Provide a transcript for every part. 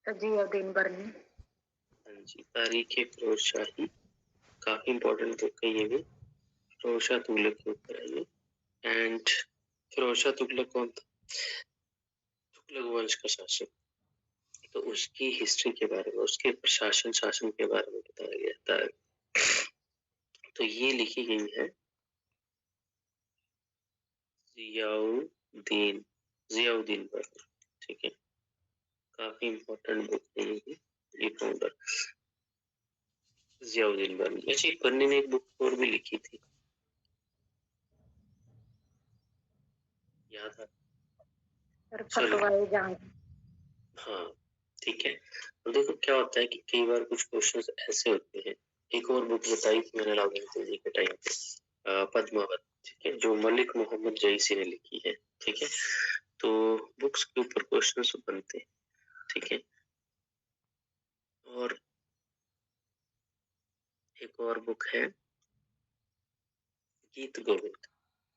जियाउद्दीन बर्नी। हाँ जी, तारीख फिरोज शाही, काफी इंपॉर्टेंट बुक है ये भी, फिरोज शाह तुगलक के ऊपर है ये। एंड फिरोज शाह तुगलक कौन था? तुगलक वंश का शासक, तो उसकी हिस्ट्री के बारे में, उसके प्रशासन शासन के बारे में बताया गया था। तो ये लिखी गई है जियाउद्दीन बर्नी, ठीक है, काफी इंपॉर्टेंट बुक है ये भी, ये फाउंडर जियाउद्दीन बर्नी। अच्छा, बर्नी ने एक बुक और भी लिखी थी, याद है? फतवाए जंग। हाँ ठीक है। अब देखो क्या होता है कि कई बार कुछ क्वेश्चंस ऐसे होते हैं। एक और बुक बताई थी मैंने राघवेंद्र जी के टाइम पे, पद्मावत, ठीक है, जो मलिक मोहम्मद जईसी ने लिखी है, ठीक है। तो बुक्स के ऊपर क्वेश्चंस बनते हैं, ठीक है। और एक और बुक है गीत गोविंद,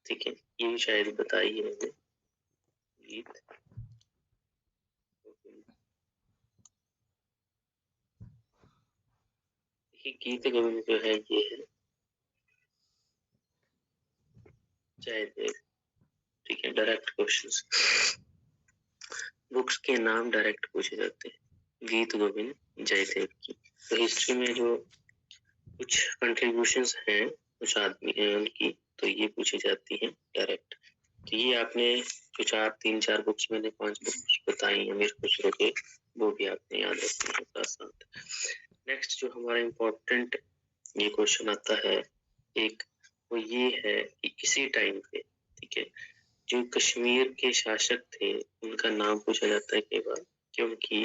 ठीक है, ये भी शायद बताई है मैंने, गीत गोविंद। गीत गोविंद जो है ये है जयदेव, ठीक है, डायरेक्ट क्वेश्चंस, बुक्स के नाम डायरेक्ट पूछे जाते हैं। गीत गोविंद जयदेव की, तो हिस्ट्री में जो कुछ कंट्रीब्यूशंस हैं कुछ आदमी उनकी, तो ये पूछी जाती है डायरेक्ट। तो ये आपने जो 3-4 बुक्स मैंने 5 बुक्स बताई हैं मेरे खुसरो के, वो भी आपने याद रखनी है साथ साथ। नेक्स्ट जो हमारा इम्पोर्टेंट ये क्वेश्चन आता है एक, वो ये है कि इसी टाइम पे, ठीक है, जो कश्मीर के शासक थे उनका नाम पूछा जाता है कई बार, क्योंकि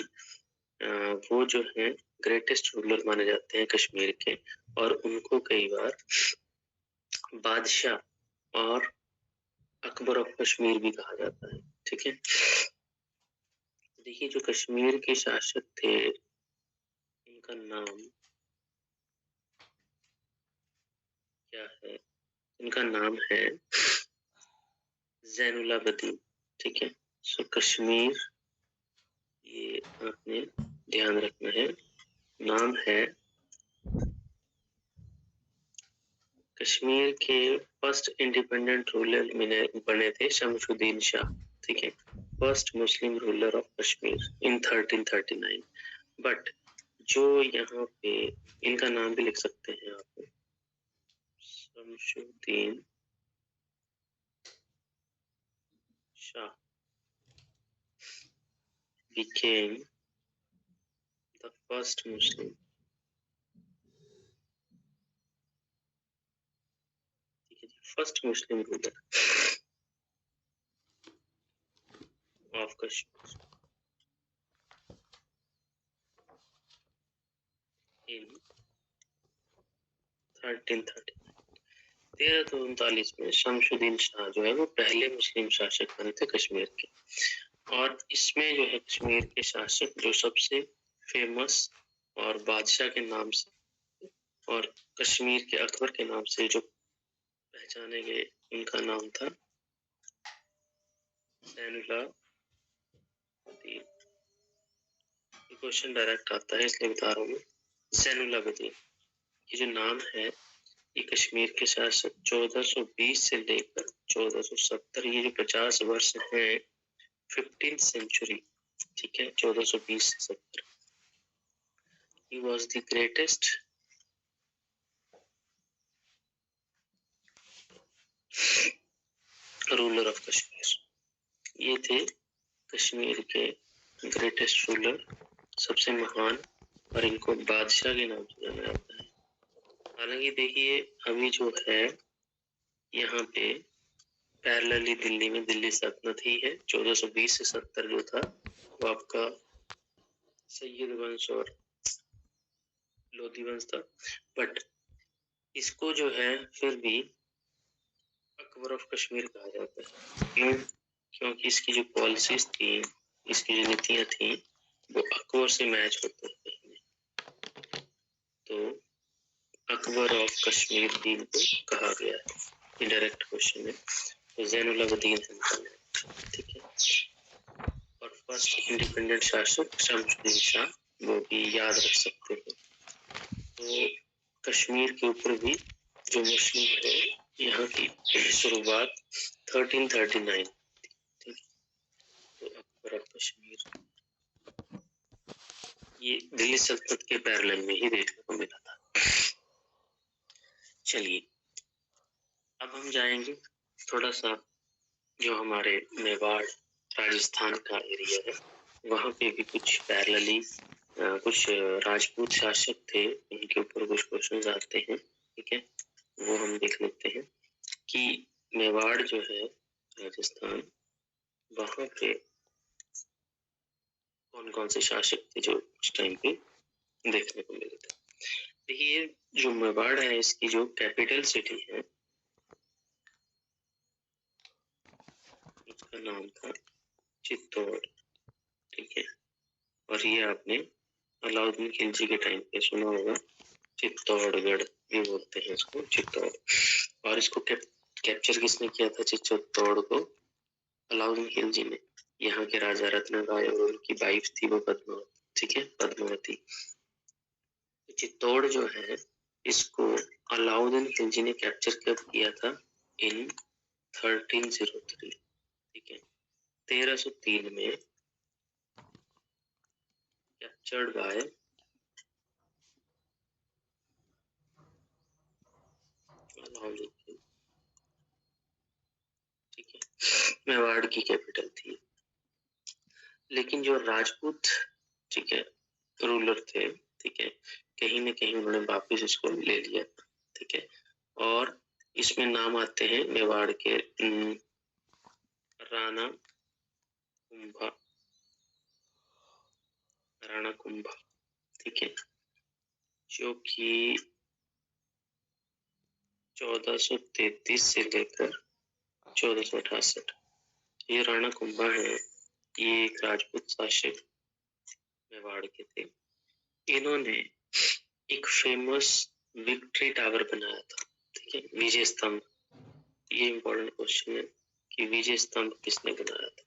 वो जो है ग्रेटेस्ट रूलर माने जाते हैं कश्मीर के, और उनको कई बार बादशाह और अकबर ऑफ कश्मीर भी कहा जाता है, ठीक है। देखिए जो कश्मीर के शासक थे उनका नाम क्या है? उनका नाम है जैनुलाब्दीन, ठीक है। सो कश्मीर, ये आपने ध्यान रखना है, नाम है कश्मीर के फर्स्ट इंडिपेंडेंट रूलर बने थे शमशुद्दीन शाह, ठीक है, first Muslim ruler of Kashmir in 1339। But जो यहाँ पे इनका नाम भी लिख सकते हैं आप, Shamsuddin Shah became the first Muslim, ठीक है, first Muslim ruler of Kashmir in 1339 में शमशुद्दीन शाह जो है वो पहले मुस्लिम शासक बने थे कश्मीर के। और इसमें जो है कश्मीर के शासक जो सबसे फेमस और बादशाह के नाम से और कश्मीर के अकबर के नाम से जो पहचाने गए, उनका नाम था जैनुलाब्दीन। क्वेश्चन डायरेक्ट आता है इसलिए बता रहा हूँ, जैनुलाब्दीन ये जो नाम है, ये कश्मीर के शासक 1420 से लेकर 1470, ये जो 50 वर्ष है 15th सेंचुरी, ठीक है, 1420 से 70, he was the greatest ruler of Kashmir. ये थे कश्मीर के ग्रेटेस्ट रूलर, सबसे महान, और इनको बादशाह के नाम से जाना जाता है। हालांकि देखिए अभी जो है यहाँ पे पैरेलली दिल्ली में दिल्ली सल्तनत ही है, 1420 से 70 जो था वो आपका सैयद वंश और लोधी वंश था। बट इसको जो है फिर भी अकबर ऑफ कश्मीर कहा जाता है, क्यों? क्योंकि इसकी जो पॉलिसीज थी, इसकी जो नीतियां थी, वो अकबर से मैच होते थे, तो अकबर ऑफ कश्मीर भी इनको कहा गया है। ये डायरेक्ट क्वेश्चन है, तो जैनुलाब्दीन है, ठीक है। और फर्स्ट इंडिपेंडेंट शासक शमशुद्दीन शाह, वो भी याद रख सकते हैं। तो कश्मीर के ऊपर भी जो मुस्लिम है, यहाँ की शुरुआत 1339, ठीक। तो अकबर ऑफ कश्मीर ये दिल्ली सल्तनत के पैरेलल में ही देखने को मिला था। चलिए अब हम जाएंगे थोड़ा सा जो हमारे मेवाड़ राजस्थान का एरिया है, वहाँ पे भी कुछ पैरेलली कुछ राजपूत शासक थे, उनके ऊपर कुछ क्वेश्चन आते हैं, ठीक है। वो हम देख लेते हैं कि मेवाड़ जो है राजस्थान, वहाँ पे कौन कौन से शासक थे जो उस टाइम पे देखने को मिले थे। देखिए जो मेवाड़ है, इसकी जो कैपिटल सिटी है, उसका नाम था चित्तौड़, ठीक है। और ये आपने अलाउद्दीन खिलजी के टाइम पे सुना होगा, चित्तौड़गढ़ ये बोलते हैं इसको, चित्तौड़। और इसको कैप्चर किसने किया था चित्तौड़ को? अलाउद्दीन खिलजी ने। यहाँ के राजा रत्नाबाई और उनकी वाइफ थी वो पद्मावती, ठीक है, पद्मावती। चित्तौड़ जो है इसको अलाउद्दीन खिलजी ने कैप्चर कब किया था? इन 1303, ठीक है, 1303 में कैप्चर्ड बाय अलाउद्दीन खिलजी, ठीक है। मेवाड़ की कैपिटल थी। लेकिन जो राजपूत, ठीक है, रूलर थे, ठीक है, कहीं न कहीं उन्होंने वापस इसको ले लिया, ठीक है। और इसमें नाम आते हैं मेवाड़ के राणा कुंभा, राणा कुंभा, ठीक है, जो कि 1433 से लेकर 1468, ये राणा कुंभा है, ये एक राजपूत शासक मेवाड़ के थे। इन्होंने एक फेमस विक्ट्री टावर बनाया था, ठीक है, विजय स्तंभ। ये इम्पोर्टेंट क्वेश्चन है कि विजय स्तंभ किसने बनाया था?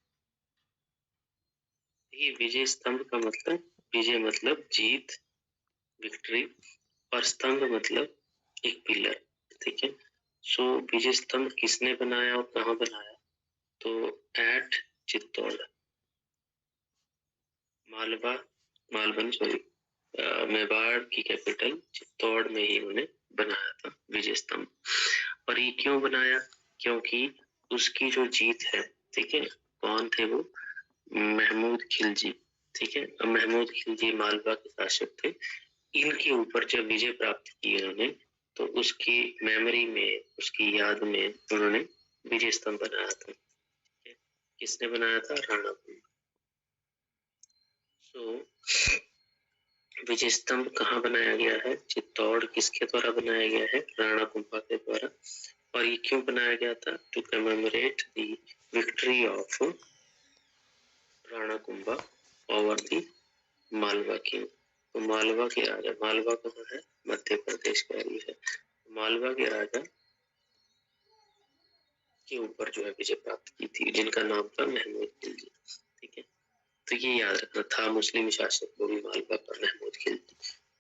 ये विजय स्तंभ का मतलब, विजय मतलब जीत, विक्ट्री, और स्तंभ मतलब एक पिलर, ठीक है। सो विजय स्तंभ किसने बनाया और कहाँ बनाया? तो एट चित्तौड़, मालवन सॉरी, मेवाड़ की कैपिटल चित्तौड़ में ही उन्होंने बनाया था विजय स्तंभ। और ये क्यों बनाया? क्योंकि उसकी जो जीत है, ठीक है, कौन थे वो? महमूद खिलजी, ठीक है। अब महमूद खिलजी मालवा के शासक थे। इनके ऊपर जब विजय प्राप्त की उन्होंने, तो उसकी मेमोरी में, उसकी याद में उन्होंने विजय स्तंभ बनाया था, ठीक है। किसने बनाया था? राणा कुंभा। सो विजय स्तंभ कहाँ बनाया गया है? चित्तौड़। किसके द्वारा बनाया गया है? राणा कुंभा के द्वारा। और ये क्यों बनाया गया था? To commemorate the victory of Rana Kumbha over the Malwa king. तो मालवा के राजा, मालवा कहाँ है? मध्य प्रदेश का एरिया है। मालवा के राजा के ऊपर जो है विजय प्राप्त की थी, जिनका नाम था महमूद खिलजी, ठीक है। तो ये याद रखना था, मुस्लिम शासक वो भी मालवा पर महमूद खिलजी,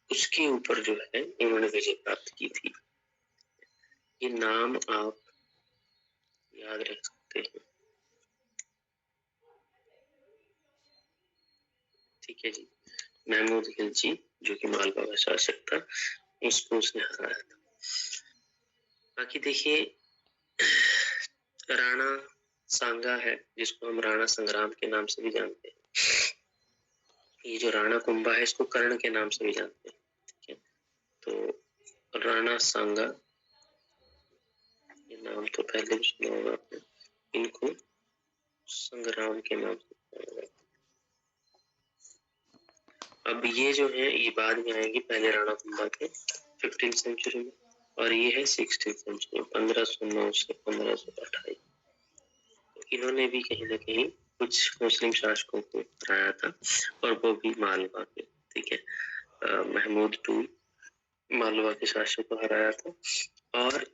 उसके ऊपर जो है इन्होंने विजय प्राप्त की थी। ये नाम आप याद रख सकते हैं, ठीक है जी। महमूद खिलजी जो कि मालवा का शासक था, उसको उसने हराया था। बाकी देखिए राणा सांगा है, जिसको हम राणा संग्राम के नाम से भी जानते हैं। ये जो राणा कुंभा है, इसको कर्ण के नाम से भी जानते हैं, ठीक है। तो राणा सांगा, ये नाम तो पहले भी सुना होगा आपने, इनको संग्राम के नाम से जाना जाता है। अब ये जो है ये बाद में आएगी, पहले राणा कुंभा थे 15th सेंचुरी में, और ये है 16th सेंचुरी, 1509 से 1528। तो इन्होंने भी कहीं ना कहीं कुछ मुस्लिम शासकों को हराया था, और वो भी मालवा के, ठीक है। महमूद टू मालवा के शासक को हराया था, और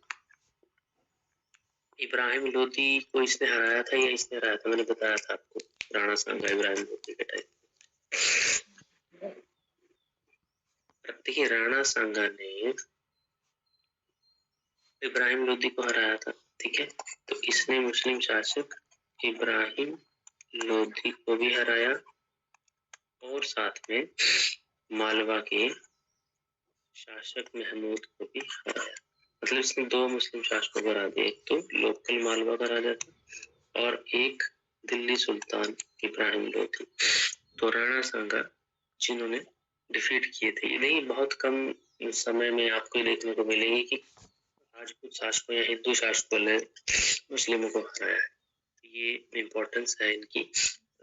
इब्राहिम लोदी को इसने हराया था या इसने हराया था? मैंने बताया था आपको, राणा सांगा इब्राहिम लोधी के टाइम। देखिए राणा सांगा ने इब्राहिम लोधी को हराया था, ठीक है। तो इसने मुस्लिम शासक इब्राहिम लोधी को भी हराया और साथ में मालवा के शासक महमूद को भी हराया। मतलब इसने दो मुस्लिम शासकों को हरा दिया, एक तो लोकल मालवा का राजा था और एक दिल्ली सुल्तान इब्राहिम लोधी। तो राणा सांगा जिन्होंने डिफीट किए थे, नहीं बहुत कम समय में आपको देखने को मिलेंगे कि राजपूत शासकों या हिंदू शासकों ने मुस्लिमों को हराया है। ये इम्पोर्टेंस है इनकी,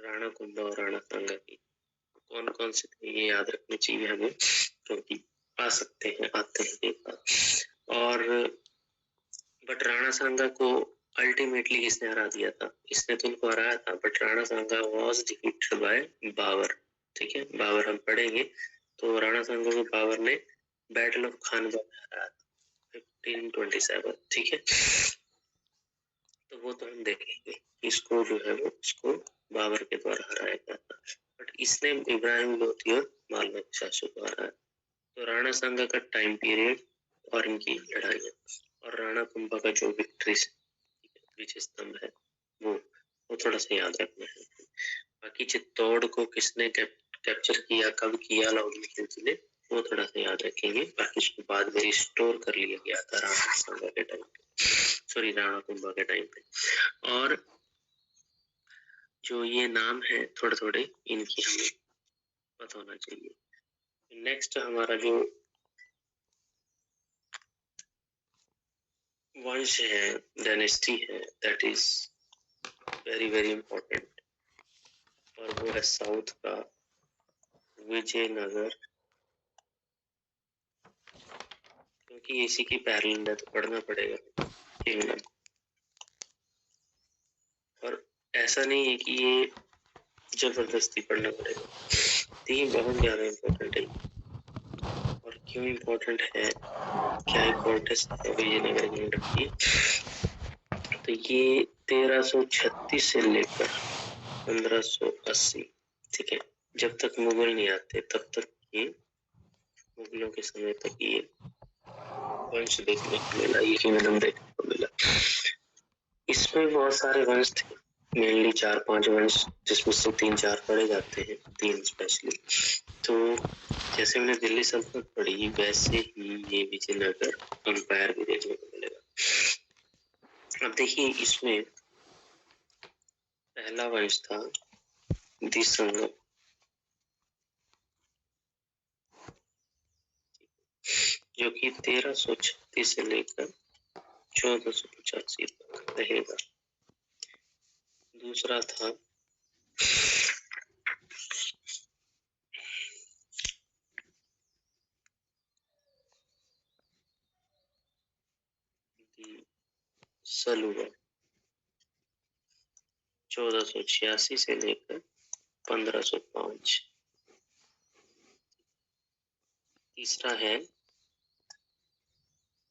राणा कुंभा और राणा सांगा की। कौन कौन से थे ये याद रखनी चाहिए हमें, क्योंकि आ सकते हैं, आते हैं एक बार। और बट राणा सांगा को अल्टीमेटली किसने हरा दिया था? इसने तो उनको हराया था, but Rana Sanga was defeated by Babur, ठीक है। बाबर हम पढ़ेंगे, तो राणा सांगा को बाबर ने बैटल ऑफ खानवा में हराया था 1527, ठीक है। तो वो तो हम देखेंगे, इसको जो है वो इसको बाबर के द्वारा हराया गया था, बट इसने इब्राहिम लोधी और मालवा के शासक को हराया। तो राणा सांगा का टाइम पीरियड और इनकी लड़ाइयाँ और राणा कुंभा का जो विक्ट्री विजय स्तंभ है वो थोड़ा सा याद रखना है। बाकी चित्तौड़ को किसने कैप्चर किया, कब किया अलाउद्दीन खिलजी ने, वो थोड़ा सा याद रखेंगे। बाकी उसके बाद में रिस्टोर कर लिया गया था राणा सांगा के टाइम पे, सॉरी राणा कुंभा के टाइम पे। और जो ये नाम है थोड़े थोड़े इनकी हमें पता होना चाहिए। नेक्स्ट हमारा जो वंश है, डायनेस्टी है, that is very very important, और वो है साउथ का विजयनगर, क्योंकि इसी की पैरेलल है तो पढ़ना पड़ेगा किंगडम। और ऐसा नहीं है कि ये जबरदस्ती पढ़ना पड़ेगा, तो ये बहुत ज्यादा इम्पोर्टेंट है। और क्यों इम्पोर्टेंट है, क्या इम्पोर्टेंस है विजयनगर किंगडम की, तो ये 1336 से लेकर 1580, ठीक है, जब तक मुगल नहीं आते तब तक ये मुगलों के समय तक ये वंश देखने को मिला, ये किंगडम देखने को मिला। इसमें बहुत सारे वंश थे, मेनली 4-5 वंश, जिसमें से 3-4 पढ़े जाते हैं, 3 स्पेशली। तो जैसे हमने दिल्ली सल्तनत पढ़ी, वैसे ही ये विजयनगर एम्पायर भी देखने को मिलेगा। अब देखिए इसमें पहला वंश था दिसंगम, जो कि 1336 से लेकर 1485 तक रहेगा। दूसरा था सलूबा, 1486 से लेकर 1505। तीसरा है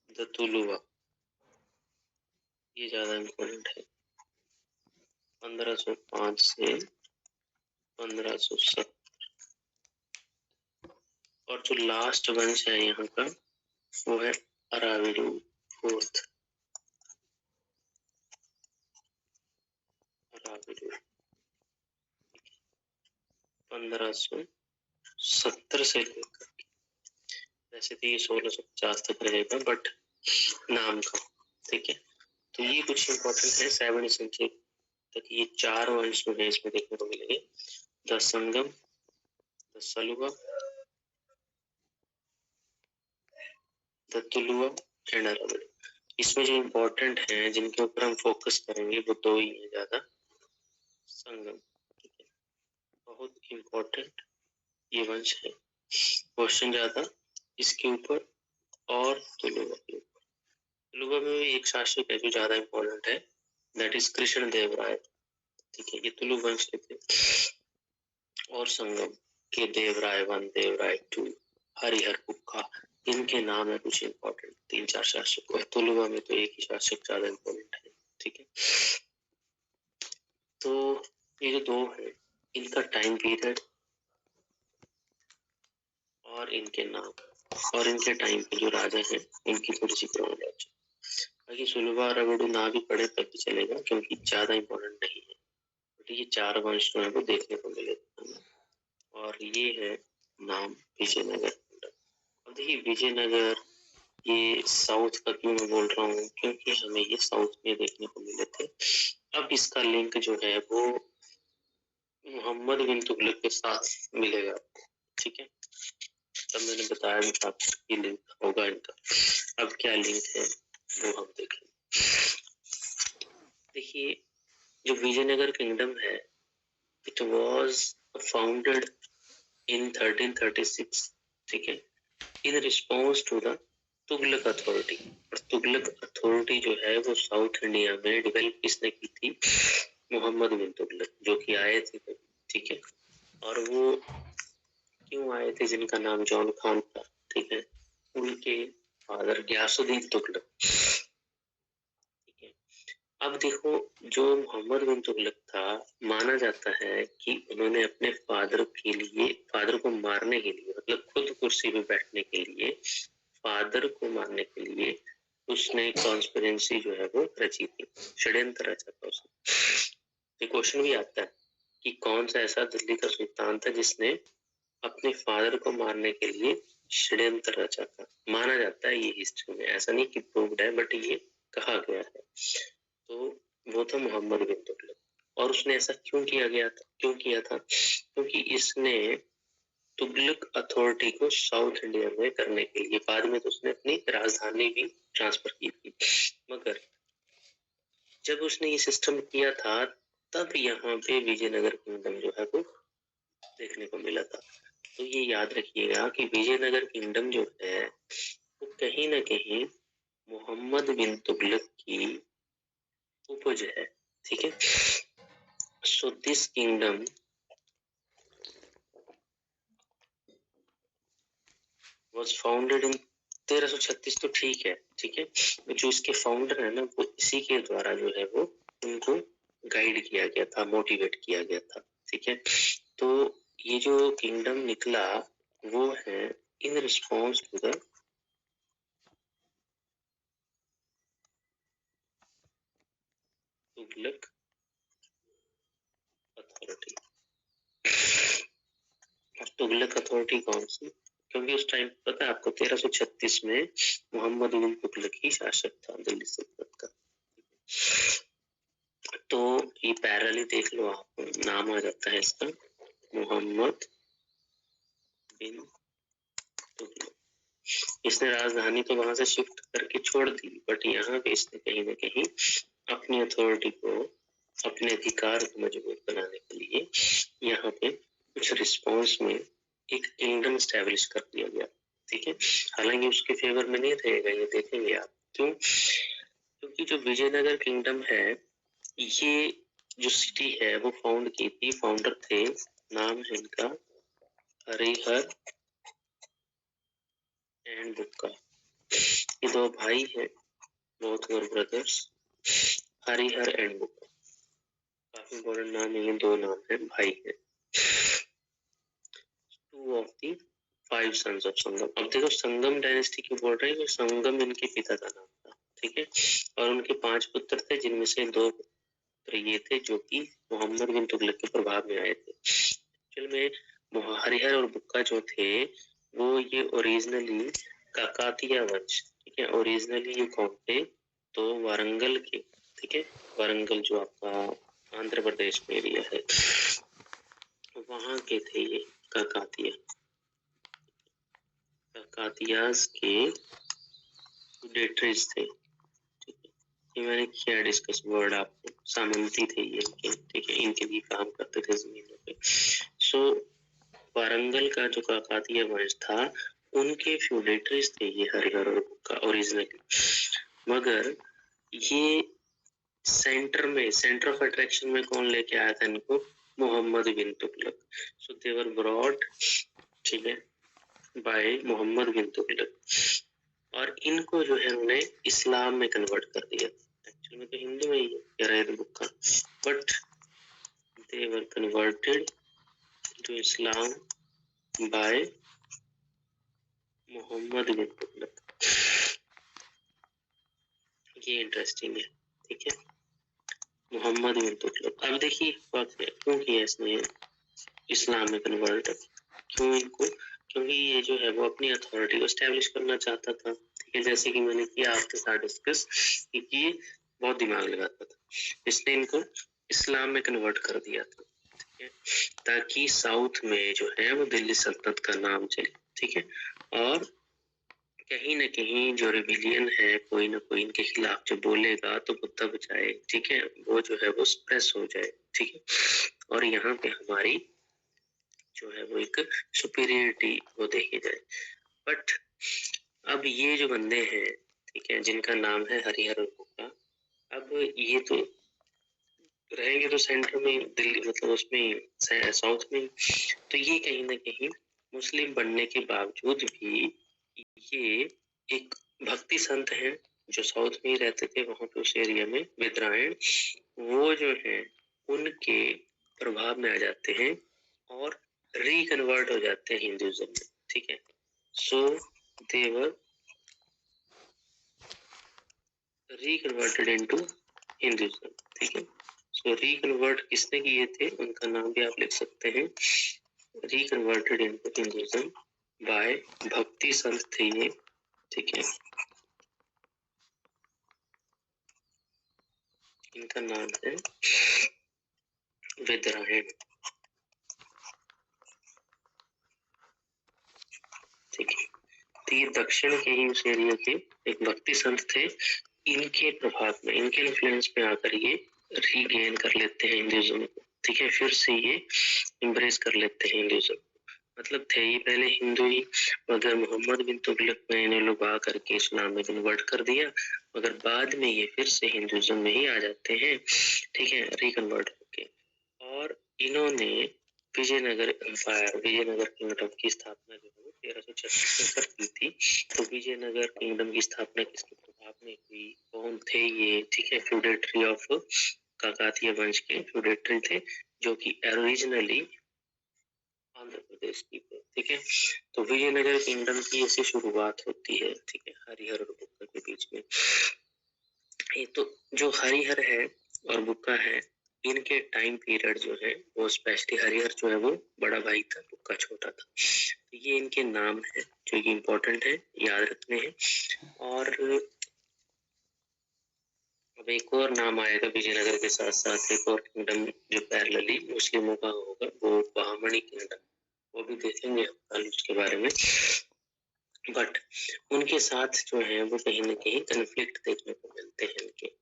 दतुलुवा, ये ज्यादा इम्पोर्टेंट है, 1505 से 1570। और जो लास्ट वंश है यहाँ का वो है अराविडू फोर्थ, अराविडू 1570 से लेकर, वैसे तो ये 1650 तक रहेगा, बट नाम का, ठीक है। तो ये कुछ इम्पोर्टेंट है 7वीं सेंचुरी तक, ये 4 वंश जो है इसमें देखने को मिलेंगे, the Sangam, the Saluva, the Tuluva and Aravidu. इसमें जो इम्पोर्टेंट है, जिनके ऊपर हम फोकस करेंगे, वो 2 ही है ज्यादा। संगम, ठीक है, बहुत इम्पोर्टेंट ये वंश है, क्वेश्चन ज्यादा इसके ऊपर, और तुलुवा के ऊपर। तुलुवा में एक शासक है जो ज्यादा इम्पोर्टेंट है, दैट इज कृष्ण देव राय, ठीक है, ये तुलु वंश के थे। और संगम के देवराय 1, देवराय 2, हरिहर पुक्का, इनके नाम है कुछ इम्पोर्टेंट, 3-4 शासक। और तुलुवा में तो एक ही शासक ज्यादा इम्पोर्टेंट है, ठीक है। तो ये जो दो है इनका टाइम पीरियड और इनके नाम और इनके टाइम पे जो राजा है इनकी थोड़ी सी क्रोनोलॉजी। बाकी सुलभा रगड़ू ना भी पढ़े तब भी चलेगा क्योंकि ज्यादा इम्पोर्टेंट नहीं है। तो ये चार वंश जो है वो देखने को मिले और ये है नाम विजयनगर। अब देखिए विजयनगर ये साउथ का क्यों मैं बोल रहा हूँ, क्योंकि हमें ये साउथ में देखने को मिले थे। अब इसका लिंक जो है वो मोहम्मद बिन तुगलक के साथ मिलेगा, ठीक है। तब मैंने बताया भी था ये लिंक होगा इनका। अब क्या लिंक है वो हम देखें। देखिए जो विजयनगर किंगडम है इट वाज फाउंडेड इन 1336, ठीक है, in response to the Tughlaq authority. और तुगलक अथॉरिटी जो है वो साउथ इंडिया में डेवलप किसने की थी, मोहम्मद बिन तुगलक, जो कि आए थे, ठीक है। और वो क्यों आए थे, जिनका नाम जॉन खान था, ठीक है, उनके फादर गयासुद्दीन तुगलक, ठीक है। अब देखो जो मोहम्मद बिन तुगलक था, माना जाता है कि उन्होंने अपने फादर के लिए, फादर को मारने के लिए, मतलब खुद कुर्सी पे बैठने के लिए, फादर को मारने के लिए उसने कॉन्स्पिरेंसी जो है वो रची थी, षड्यंत्र रचा था उसने। ये क्वेश्चन भी आता है कि कौन सा ऐसा दिल्ली का सुल्तान था जिसने अपने फादर को मारने के लिए षड्यंत्र रचा था। माना जाता है ये हिस्ट्री में, ऐसा नहीं कि प्रूव्ड है, बट ये कहा गया है। तो वो था मोहम्मद बिन तुगलक। और उसने ऐसा क्यों किया था, क्योंकि इसने तुगलक अथॉरिटी को साउथ इंडिया में करने के लिए, बाद में तो उसने अपनी राजधानी भी ट्रांसफर की थी, मगर जब उसने ये सिस्टम किया था तब यहाँ पे विजयनगर किंगडम जो है वो देखने को मिला था। तो ये याद रखिएगा कि विजयनगर किंगडम जो है वो कहीं ना कहीं मोहम्मद बिन तुगलक की उपज है, ठीक है। So this kingdom was founded in 1336, तो ठीक है, ठीक है। जो इसके फाउंडर है ना वो इसी के द्वारा जो है वो उनको गाइड किया गया था, मोटिवेट किया गया था, ठीक है। तो ये जो किंगडम निकला वो है in response to the Tughlaq authority. Tughlaq authority कौन सी, क्योंकि उस टाइम पता है आपको 1336 में मोहम्मद बिन तुगलक ही शासक था दिल्ली सल्तनत का। तो ये पैरेलली देख लो आप, नाम आ जाता है इसका मोहम्मद बिन तुगलक। इसने राजधानी तो वहां से शिफ्ट करके छोड़ दी, बट यहाँ पे इसने कहीं ना कहीं अपनी अथॉरिटी को, अपने अधिकार को मजबूत बनाने के लिए यहाँ पे कुछ रिस्पॉन्स में एक किंगडम स्टैब्लिश कर दिया गया, ठीक है। हालांकि उसके फेवर में नहीं रहेगा, ये देखेंगे आप क्यों, क्योंकि जो विजयनगर किंगडम है ये जो सिटी है वो फाउंड की थी, फाउंडर थे, नाम है इनका हरिहर एंड बुक्का। ये दो भाई है, both were brothers, Harihara and Bukka. काफी इम्पोर्टेंट नाम है, ये दो नाम है, भाई है। Two of the 5 sons of Sangam. अब देखो संगम डायनेस्टी क्यों बोल रहे हैं, संगम इनके पिता का नाम था, ठीक है। और उनके 5 पुत्र थे, जिनमें से 2 पुत्र ये थे जो कि मोहम्मद बिन तुगलक के प्रभाव में आए थे। एक्चुअल में हरिहर और बुक्का जो थे वो ये ओरिजिनली काकातिया वंश, ठीक है। ओरिजिनली ये कौन थे, तो वारंगल के, ठीक है। वारंगल जो आपका आंध्र प्रदेश में एरिया है वहां के थे ये काकातिया। काकातियास के डेटरीज थे, ठीक है। ये मैंने किया डिस्कस वर्ड आपको, सामंती थे ये इनके, ठीक है। इनके भी काम करते थे जमीनों पे। सो वारंगल का जो काकातिया वंश था उनके फ्यूडेटरीज थे ये हरिहर और बुक्का ओरिजिनली, मगर ये सेंटर में, सेंटर ऑफ अट्रैक्शन में कौन लेके आया था इनको, मोहम्मद बिन तुगलक। सो दे वर ब्रॉट, ठीक है, बाय मोहम्मद बिन तुगलक। और इनको जो है उन्होंने इस्लाम में कन्वर्ट कर दिया। एक्चुअली में तो हिंदू में ही है बुक का, but they were converted to Islam by Mohammad bin Tughlaq. ये इंटरेस्टिंग है, ठीक है, मोहम्मद बिन तुगलक। अब देखिए क्यों किया इसने इस्लाम में कन्वर्ट, क्यों इनको, क्योंकि ये जो है वो अपनी अथॉरिटी को एस्टेब्लिश करना चाहता था, ठीक है, जैसे कि मैंने किया आपके साथ डिस्कस कि ये बहुत दिमाग लगाता था, इसने इनको इस्लाम में कन्वर्ट कर दिया था, ठीक है, ताकि साउथ में जो है वो दिल्ली सल्तनत का नाम चले, ठीक है, और कहीं न कहीं जो रिबिलियन है कोई ना कोई इनके खिलाफ जो बोलेगा तो वो दब जाए, ठीक है, वो जो है वो सप्रेस हो जाए, ठीक है, और यहाँ पे हमारी जो है वो एक सुपीरियरिटी वो देखी जाए। बट अब ये जो बंदे हैं, ठीक है, जिनका नाम है हरिहर और बुक्का, अब ये तो रहेंगे तो सेंटर में दिल्ली, मतलब उसमें साउथ में, तो ये कहीं ना कहीं मुस्लिम बनने के बावजूद भी ये एक भक्ति संत हैं जो साउथ में ही रहते थे, वहां पे उस एरिया में विद्रायण, वो जो है उनके प्रभाव में आ जाते हैं और रिकन्वर्ट हो जाते हैं हिंदुइज्म में, ठीक है, सो दे वर रिकन्वर्टेड इनटू हिंदुइज्म, ठीक है, सो रिकन्वर्ट किसने किए थे उनका नाम भी आप लिख सकते हैं, रिकन्वर्टेड इनटू हिंदुइज्म बाय भक्ति संत थे ये, ठीक है, इनका नाम है विद्रायण, ठीक है, तो ये दक्षिण के ही उस एरिया के एक भक्ति संत थे, इनके प्रभाव में, इनके इन्फ्लुएंस में आकर ये रीगेन कर लेते हैं हिंदुइज्म को, ठीक है, फिर से ये एम्ब्रेस कर लेते हैं हिंदुइज्म, मतलब थे ये पहले हिंदू ही, मगर मोहम्मद बिन तुगलक में इन्हें लोग आकर के इस्लाम में कन्वर्ट कर दिया, मगर बाद में ये फिर से हिंदुइज्म में ही आ जाते हैं, ठीक है, रिकन्वर्ट होके, और इन्होंने विजयनगर एम्पायर, विजयनगर किंगडम की स्थापना जो है 1336 में कर दी थी। तो विजयनगर किंगडम की स्थापना किसके प्रभाव में हुई, कौन थे ये, ठीक है, फ्यूडेटरी ऑफ काकातीय वंश के फ्यूडेटरी थे, जो कि ओरिजिनली आंध्र प्रदेश की थे, ठीक है, तो विजयनगर किंगडम की ऐसी शुरुआत होती है, ठीक है, हरिहर और बुक्का के बीच में। ये तो जो हरिहर है और बुक्का है, इनके टाइम पीरियड जो है वो स्पेशली हरिहर जो है वो बड़ा भाई था, बुक्का छोटा था, तो ये इनके नाम है जो कि इम्पोर्टेंट है, याद रखने हैं। और अब एक और नाम आएगा विजयनगर के साथ साथ, एक और किंगडम जो पैरेलली मुस्लिमों का होगा, वो बहामनी किंगडम, वो भी देखेंगे कल उसके बारे में, बट उनके साथ जो है वो कहीं ना कहीं कन्फ्लिक्ट देखने को मिलते हैं उनके,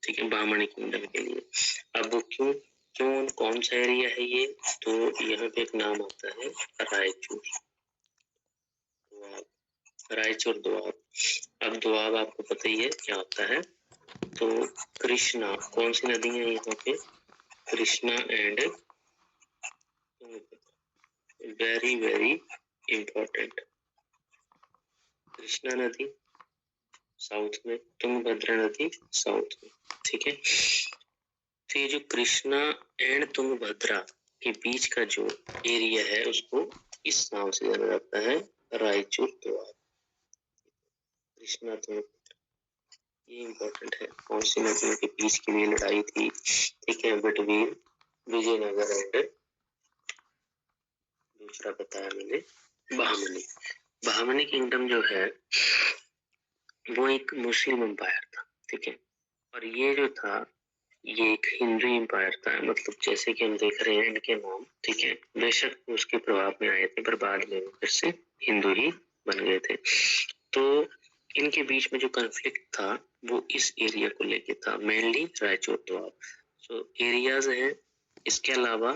ठीक है, बहामनी किंगडम के लिए। अब वो क्यों क्यों कौन सा एरिया है ये, तो यहाँ पे एक नाम आता है रायचूर, रायचूर दोआब। अब दोआब आपको पता ही है क्या होता है, तो कृष्णा, कौन सी नदी है यहाँ पे, Krishna and very very important, Krishna नदी साउथ में, तुंगभद्रा नदी साउथ में, ठीक है, तो ये जो कृष्णा एंड तुंगभद्रा के बीच का जो एरिया है उसको इस नाम से जाना जाता है, रायचूर दोआब, कृष्णा तुंगभद्रा, ये इम्पोर्टेंट है, कौन सी नदियों के बीच की ये लड़ाई थी, ठीक है, बिटवीन विजयनगर एंड, दूसरा बताया मैंने बहामनी। बहामनी किंगडम जो है वो एक मुस्लिम एम्पायर था, ठीक है, और ये जो था ये एक हिंदू एम्पायर था, मतलब जैसे कि हम देख रहे हैं इनके नाम, ठीक है, बेशक उसके प्रभाव में आए थे पर बाद में फिर से हिंदू ही बन गए थे। तो इनके बीच में जो कॉन्फ्लिक्ट था वो इस एरिया को लेके था, मेनली रायचूर दोआब। सो एरियाज हैं, इसके अलावा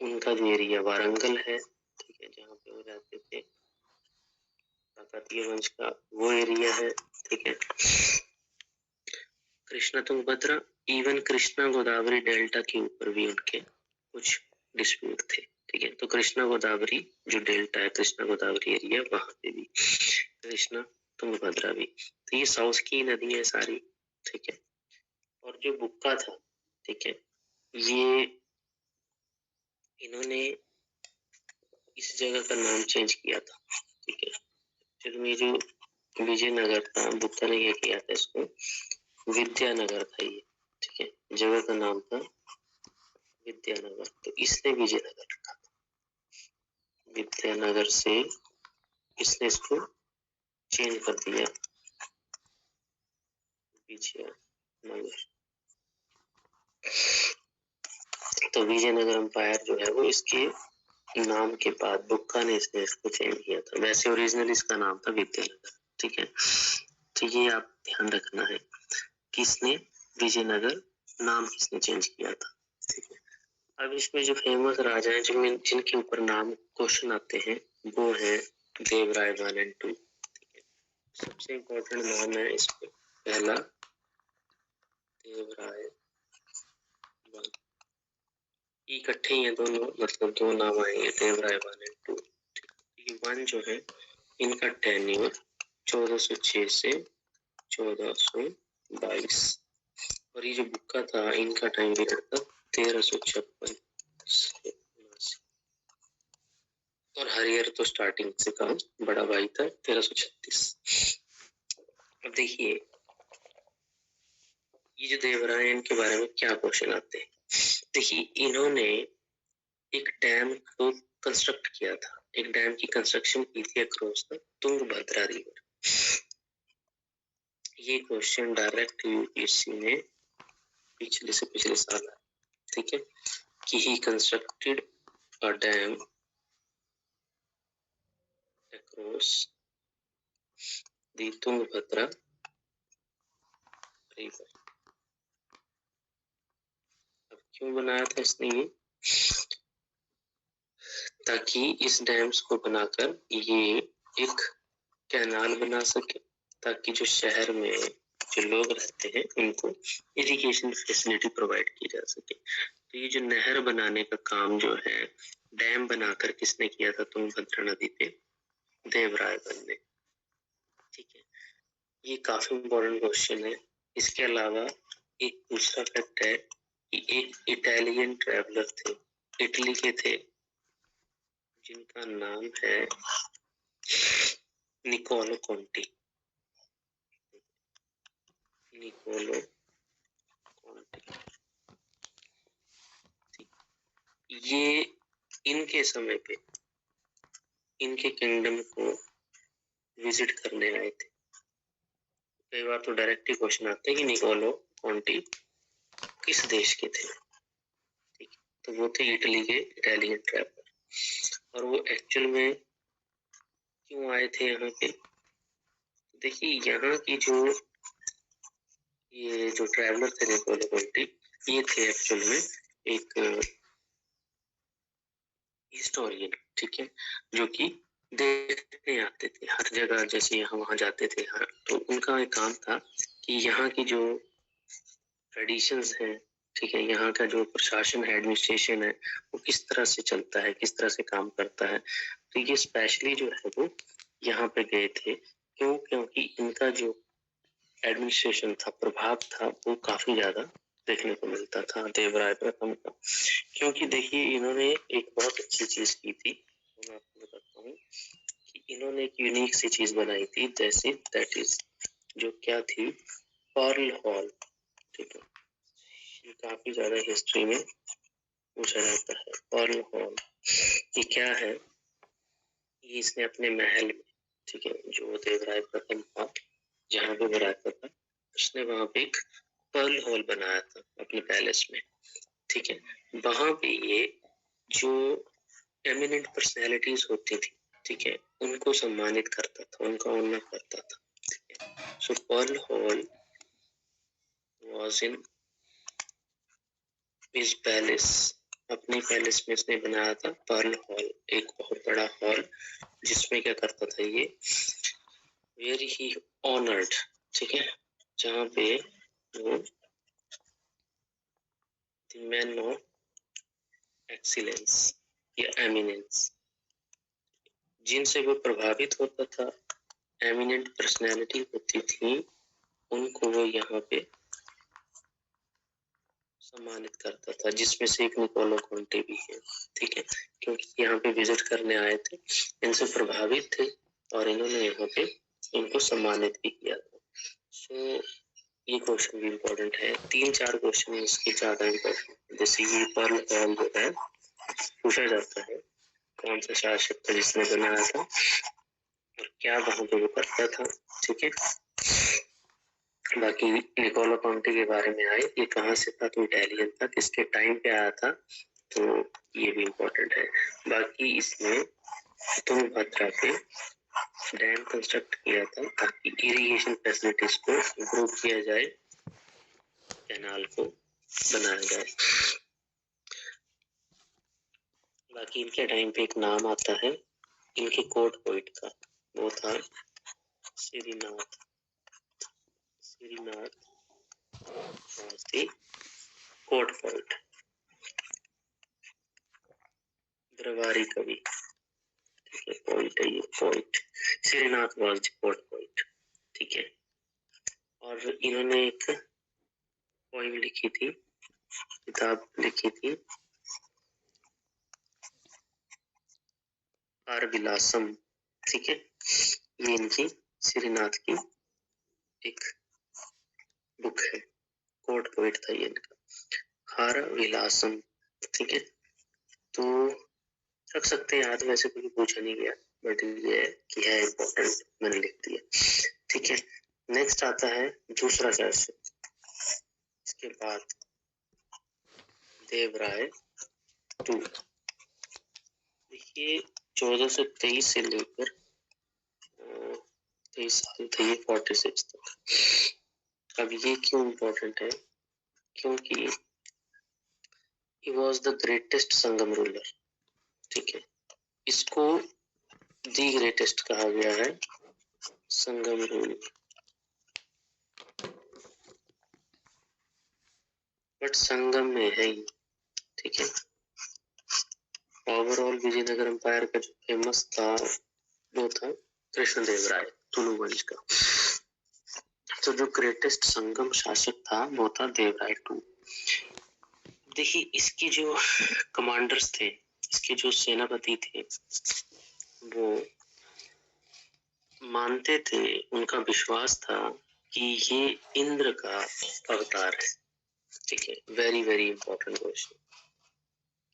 उनका जो एरिया वारंगल है, ठीक है, जहाँ पे वो रहते थे काकतीय वंश का, वो एरिया है, ठीक है, कृष्णा तुंगभद्रा, इवन कृष्णा गोदावरी डेल्टा के ऊपर भी उनके कुछ डिस्प्यूट थे, ठीक है, तो कृष्णा गोदावरी जो डेल्टा है, कृष्णा गोदावरी एरिया, वहां पे भी कृष्णा तुंगभद्रा भी, तो ये साउथ की नदी है सारी, ठीक है, और जो बुक्का था, ठीक है, ये इन्होंने इस जगह का नाम चेंज किया था, ठीक है। फिर में जो विजयनगर था, बुद्धा ने क्या किया था, इसको विद्यानगर था ये, ठीक है। जगह का नाम था विद्यानगर, तो इसने विजयनगर रखा था। विद्यानगर से इसने इसको चेंज कर दिया विजयनगर। तो विजयनगर एम्पायर जो है वो इसके नाम के बाद बुक्का ने इसने इसको चेंज किया था। वैसे ओरिजिनल इसका नाम था विद्यानगर, ठीक है। तो ये आप ध्यान रखना है, किसने विजयनगर नाम किसने चेंज किया था, ठीक है। अब इसमें जो फेमस राजा हैं जिनके ऊपर नाम क्वेश्चन आते हैं वो है देवराय 1 और 2, ठीक है। सबसे इम्पोर्टेंट नाम है इसमें पहला देवराय 1, इकट्ठे ही है दोनों, मतलब दो नाम आएंगे देवराय 1 और 2। ये 1 जो है इनका टेन्योर 1406 से 1422 और ये जो बुक्का था इनका टाइम पीरियड था 1356 से 79 और हरिहर तो स्टार्टिंग से काम बड़ा भाई था 1336। अब देखिए ये जो देवराय इनके बारे में क्या क्वेश्चन आते हैं। देखिए इन्होंने एक डैम को कंस्ट्रक्ट किया था, एक डैम की कंस्ट्रक्शन की थी अक्रॉस द तुंगभद्रा रिवर। ये क्वेश्चन डायरेक्ट यूपीएससी में पिछले साल आया, ठीक है, कि ही constructed a dam across the Tungabhadra river. अब क्यों बनाया था इसने ये, ताकि इस डैम्स को बनाकर ये एक कैनाल बना सके, ताकि जो शहर में जो लोग रहते हैं उनको इरिगेशन फैसिलिटी प्रोवाइड की जा सके। तो ये जो नहर बनाने का काम जो है डैम बनाकर किसने किया था तुंगभद्रा नदी पे, देवराय 1 ने, ठीक है। ये काफी इम्पोर्टेंट क्वेश्चन है। इसके अलावा एक दूसरा फैक्ट है कि एक इटालियन ट्रैवलर थे, इटली के थे, जिनका नाम है निकोलो कॉन्टी। निकोलो कॉन्टी, ये इनके समय पे इनके किंगडम को विजिट करने आए थे। कई बार तो डायरेक्ट ही क्वेश्चन आते हैं कि निकोलो कॉन्टी किस देश के थे, ठीक है। तो वो थे इटली के इटालियन ट्रैवलर। और वो एक्चुअल में क्यों आए थे यहाँ पे, देखिए यहाँ की ये जो ट्रैवलर थे निकोलो कॉन्टी, ये थे एक्चुअल में एक हिस्टोरियन, ठीक है, जो कि देखने आते थे हर जगह, जैसे यहाँ वहाँ जाते थे हर, तो उनका एक काम था कि यहाँ की जो ट्रेडिशंस हैं, ठीक है, यहाँ का जो प्रशासन है, एडमिनिस्ट्रेशन है, वो किस तरह से चलता है, किस तरह से काम करता है। तो ये स्पेशली जो है वो यहाँ पे गए थे, क्यों, क्योंकि इनका जो एडमिनिस्ट्रेशन था, प्रभाव था, वो काफी ज्यादा देखने को मिलता था देवराय प्रथम का। क्योंकि देखिए इन्होंने एक बहुत अच्छी चीज की थी, मैं आपको बताता हूँ कि इन्होंने एक यूनिक सी चीज बनाई थी, जैसे दैट इज जो क्या थी, पर्ल हॉल, ठीक है। ये काफी ज्यादा हिस्ट्री में पूछा जाता है। पर्ल हॉल ये क्या है, ये इसने अपने महल में, ठीक है, जो देवराय प्रथम था जहाँ पे वो रहता था, उसने वहां पे एक पर्ल हॉल बनाया था अपने पैलेस में, ठीक है। वहां पे ये जो एमिनेंट पर्सनैलिटीज होती थी, ठीक है, उनको सम्मानित करता था, उनका ऑनर करता था, ठीक है। So pearl hall was in his palace, अपने पैलेस में इसने बनाया था पर्ल हॉल, एक बहुत बड़ा हॉल, जिसमें क्या करता था ये, वेरी ही ऑनर्ड, ठीक है, जहाँ पे वो मैन ऑफ एक्सीलेंस या एमिनेंस, जिनसे वो प्रभावित होता था, एमिनेंट पर्सनैलिटी होती थी, उनको वो यहाँ पे सम्मानित करता था, जिसमें से एक निकोलो कोंटे भी है, ठीक है, क्योंकि यहाँ पे विजिट करने आए थे, इनसे प्रभावित थे और इन्होंने यहाँ पे इनको सम्मानित भी किया था। सो ये क्वेश्चन भी इम्पोर्टेंट है, 3-4 क्वेश्चन इसके ज्यादा इम्पोर्टेंट। जैसे ये पर्ल हॉल जो है पूछा जाता है कौन सा शासक था जिसने बनाया था और क्या वहां पे वो करता था, ठीक है। बाकी निकोलो कोंटे के बारे में आए, ये कहाँ से था, तो इटालियन था, किसके टाइम पे आया था, तो ये भी इम्पोर्टेंट है। बाकी इसने तुंगभद्रा पे डैम कंस्ट्रक्ट किया था ताकि इरिगेशन फैसिलिटीज को इम्प्रूव किया जाए, कैनाल को बनाया जाए। बाकी इनके टाइम पे एक नाम आता है इनके कोर्ट पोइट का, वो था Srinath was the court poet, द्रवारी कवि, ठीक है, पोइट है ये, poet Srinath was the court poet, ठीक है। और इन्होंने एक पोइम लिखी थी, किताब लिखी थी, कारविलासम, ठीक है, ये इनकी श्रीनाथ की एक बुक है, कोर्ट पोइट था ये इनका, कारविलासम, ठीक है। तो रख सकते हैं याद, वैसे कोई पूछा नहीं गया, बट ये कि है इम्पोर्टेंट, मैंने लिख दिया, ठीक है। नेक्स्ट आता है दूसरा शासक, इसके बाद देवराय टू। देखिए 1423 से लेकर 23 साल थे ये 46 तक। अब ये क्यों इम्पोर्टेंट है, क्योंकि he was the greatest Sangam ruler, ठीक है, इसको दी ग्रेटेस्ट कहा गया है, संगम रूलर, बट संगम में है ही, ठीक है। ओवरऑल विजयनगर एम्पायर का जो फेमस था वो था कृष्णदेवराय तुलु वंश का, तो जो ग्रेटेस्ट संगम शासक था वो था देवराय टू। देखिए इसके जो कमांडर्स थे, इसके जो सेनापति थे, वो मानते थे, उनका विश्वास था कि ये इंद्र का अवतार है, ठीक है। वेरी वेरी इंपॉर्टेंट क्वेश्चन,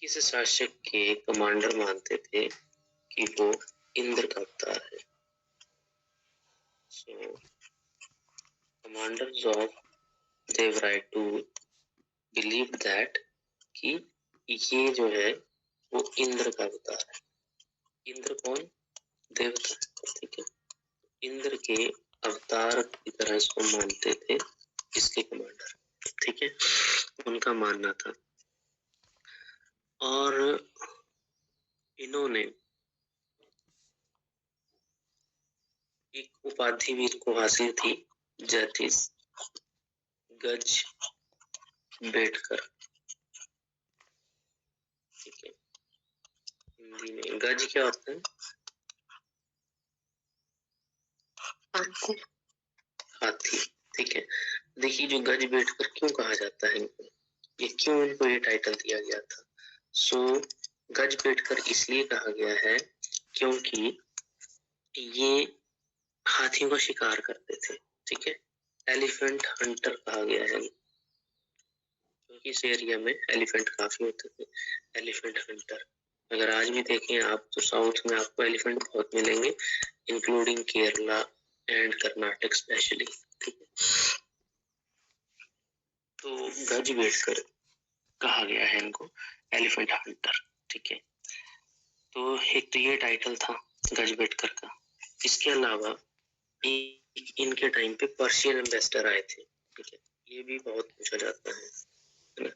किस शासक के कमांडर मानते थे कि वो इंद्र का अवतार है? So commanders of Devaraya to believe that कि ये जो है वो इंद्र का अवतार है। इंद्र कौन? देवता, ठीक है। इंद्र के अवतार की तरह इसको मानते थे इसके कमांडर, ठीक है, उनका मानना था। और इन्होंने एक उपाधि भी इनको हासिल थी, दैट इज गज बेटकर, ठीक है। हिंदी में गज क्या होता है? हाथी, ठीक है। देखिए जो गज बेटकर क्यों कहा जाता है इनको, ये क्यों इनको ये टाइटल दिया गया था? सो गज बेटकर इसलिए कहा गया है क्योंकि ये हाथियों का शिकार करते थे, ठीक है। एलिफेंट हंटर कहा गया है क्योंकि इस एरिया में एलिफेंट काफी होते थे, एलिफेंट हंटर। अगर आज भी देखें आप तो साउथ में आपको एलिफेंट बहुत मिलेंगे, including Kerala and Karnataka specially, ठीक है। तो गज बेटकर कहा गया है इनको एलिफेंट हंटर, ठीक है। तो एक तो ये टाइटल था गज बेटकर का। इसके अलावा इनके टाइम पे पर्शियन एम्बेसडर आए थे, ठीक है, ये भी बहुत पूछा जाता है ना।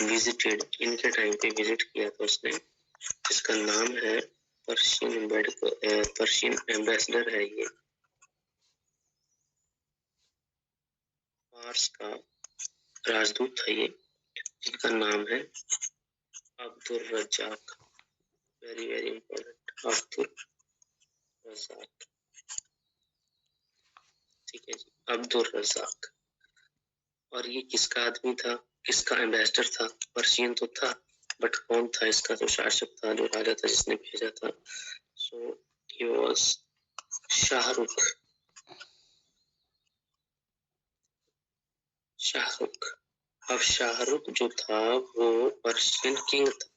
विजिटेड, इनके टाइम पे विजिट किया था उसने, जिसका नाम है पर्शियन एम्बेसडर है ये, फारस का राजदूत था ये, जिनका नाम है Abdul Razzaq, very very important, Abdul Razzaq, ठीक है जी, अब्दुल रज्जाक। और ये किसका आदमी था? किसका एम्बेसडर था? पर्शियन तो था, बट कौन था इसका जो शासक था, जो राजा था जिसने भेजा था? सो ही वाज शाहरुख। शाहरुख। अब शाहरुख जो था वो पर्शियन किंग था,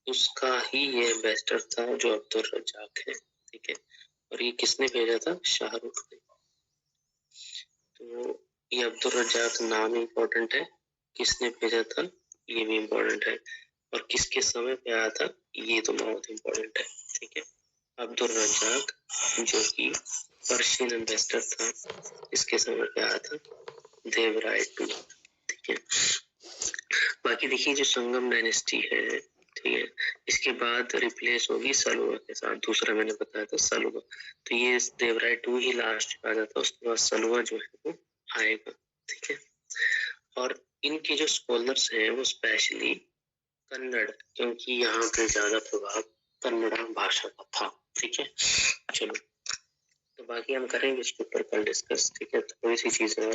उसका ही ये एम्बेसडर था जो अब्दुल रज्जाक है। ठीक है, और ये किसने भेजा था? शाहरुख ने। तो ये अब्दुल रज्जाक नाम इम्पोर्टेंट है, किसने भेजा था ये भी इम्पोर्टेंट है, और किसके समय पे आया था ये तो बहुत इम्पोर्टेंट है। ठीक है, अब्दुल रज्जाक जो कि पर्शियन एम्बेसडर था, इसके समय पे आया था देवराय टू। ठीक है, बाकी देखिए जो संगम डायनेस्टी है, ठीक है, इसके बाद रिप्लेस होगी सलुवा के साथ। दूसरा मैंने बताया था सलुवा, तो ये देवराय टू ही लास्ट आ जाता है, उसके बाद सलुवा जो है वो आएगा। ठीक है, और इनके जो स्कॉलर्स हैं वो स्पेशली कन्नड़, क्योंकि यहाँ पे ज्यादा प्रभाव कन्नड़ा भाषा का था। ठीक है, चलो तो बाकी हम करेंगे इसके ऊपर कल डिस्कस। ठीक है, थोड़ी सी चीजें और